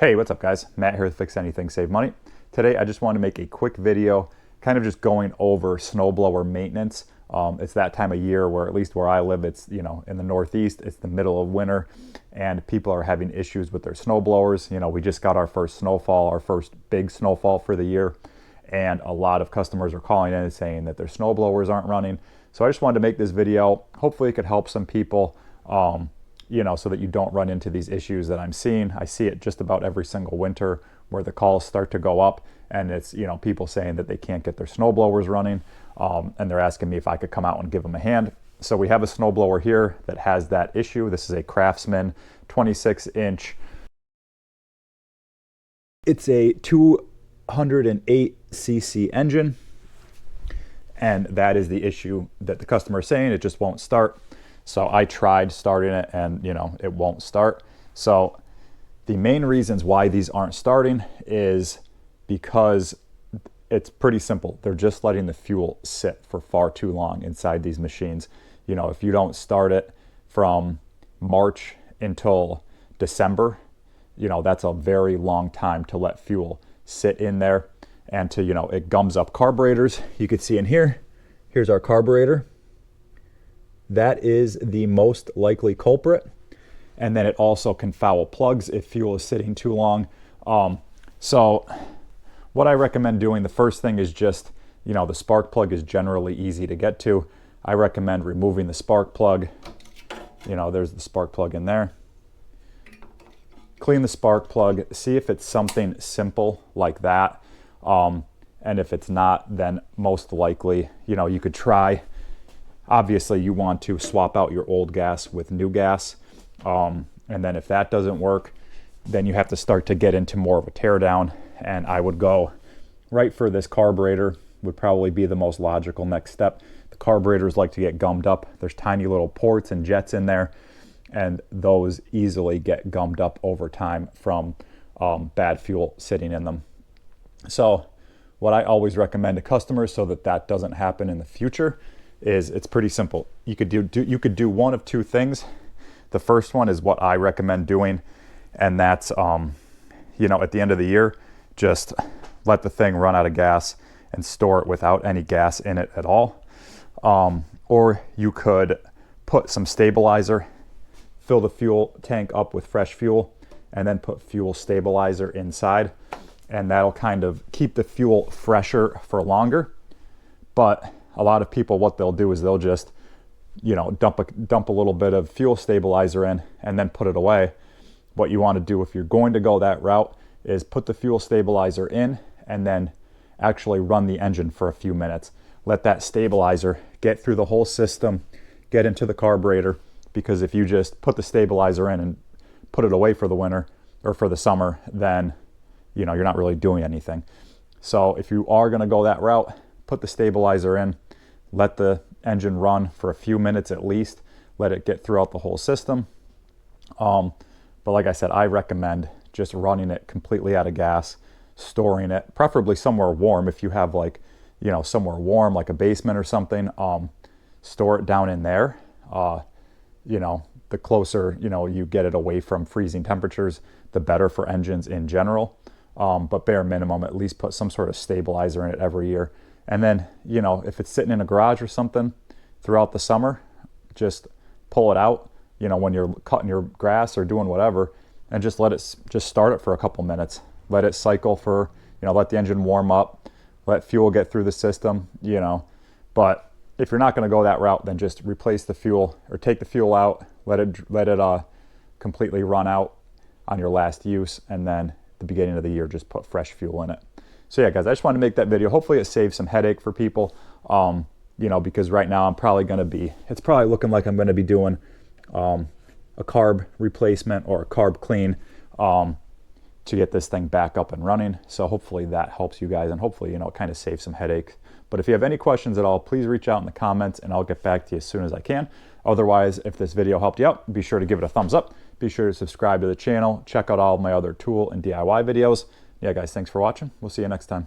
Hey, what's up guys? Matt here with Fix Anything Save Money. Today I just want to make a quick video kind of just going over snowblower maintenance. It's that time of year where, at least where I live, it's, in the Northeast, it's the middle of winter and people are having issues with their snowblowers. We just got our first snowfall, our first big snowfall for the year, and a lot of customers are calling in and saying that their snowblowers aren't running. So I just wanted to make this video. Hopefully it could help some people. So that you don't run into these issues that I'm seeing. I see it just about every single winter where the calls start to go up and it's, people saying that they can't get their snowblowers running, and they're asking me if I could come out and give them a hand. So we have a snowblower here that has that issue. This is a Craftsman 26-inch. It's a 208 cc engine, and that is the issue that the customer is saying. It just won't start. So I tried starting it and it won't start. So the main reasons why these aren't starting is because it's pretty simple. They're just letting the fuel sit for far too long inside these machines. If you don't start it from March until December, that's a very long time to let fuel sit in there and to, it gums up carburetors. You could see in here, here's our carburetor. That is the most likely culprit. And then it also can foul plugs if fuel is sitting too long. So what I recommend doing, the first thing is just, the spark plug is generally easy to get to. I recommend removing the spark plug. There's the spark plug in there. Clean the spark plug, see if it's something simple like that. And if it's not, then most likely, you could try. Obviously, you want to swap out your old gas with new gas. And then if that doesn't work, then you have to start to get into more of a teardown. And I would go right for this carburetor, would probably be the most logical next step. The carburetors like to get gummed up. There's tiny little ports and jets in there, and those easily get gummed up over time from bad fuel sitting in them. So what I always recommend to customers so that that doesn't happen in the future is, it's pretty simple. You could do one of two things. The first one is what I recommend doing, and that's at the end of the year, just let the thing run out of gas and store it without any gas in it at all. Or you could put some stabilizer, fill the fuel tank up with fresh fuel, and then put fuel stabilizer inside, and that'll kind of keep the fuel fresher for longer. But a lot of people, what they'll do is they'll just, dump a little bit of fuel stabilizer in and then put it away. What you want to do if you're going to go that route is put the fuel stabilizer in and then actually run the engine for a few minutes. Let that stabilizer get through the whole system, get into the carburetor, because if you just put the stabilizer in and put it away for the winter or for the summer, then you're not really doing anything. So if you are going to go that route, put the stabilizer in, let the engine run for a few minutes at least, let it get throughout the whole system. But like I said, I recommend just running it completely out of gas, storing it, preferably somewhere warm. If you have somewhere warm, like a basement or something, store it down in there. The closer, you get it away from freezing temperatures, the better for engines in general. But bare minimum, at least put some sort of stabilizer in it every year. And then, if it's sitting in a garage or something throughout the summer, just pull it out, when you're cutting your grass or doing whatever, and just start it for a couple minutes. Let it cycle for, let the engine warm up, let fuel get through the system, But if you're not going to go that route, then just replace the fuel or take the fuel out, let it completely run out on your last use, and then at the beginning of the year, just put fresh fuel in it. So yeah, guys, I just wanted to make that video. Hopefully it saves some headache for people, because right now it's probably looking like I'm going to be doing a carb replacement or a carb clean to get this thing back up and running. So hopefully that helps you guys, and hopefully, it kind of saves some headache. But if you have any questions at all, please reach out in the comments and I'll get back to you as soon as I can. Otherwise, if this video helped you out, be sure to give it a thumbs up. Be sure to subscribe to the channel. Check out all of my other tool and DIY videos. Yeah, guys, thanks for watching. We'll see you next time.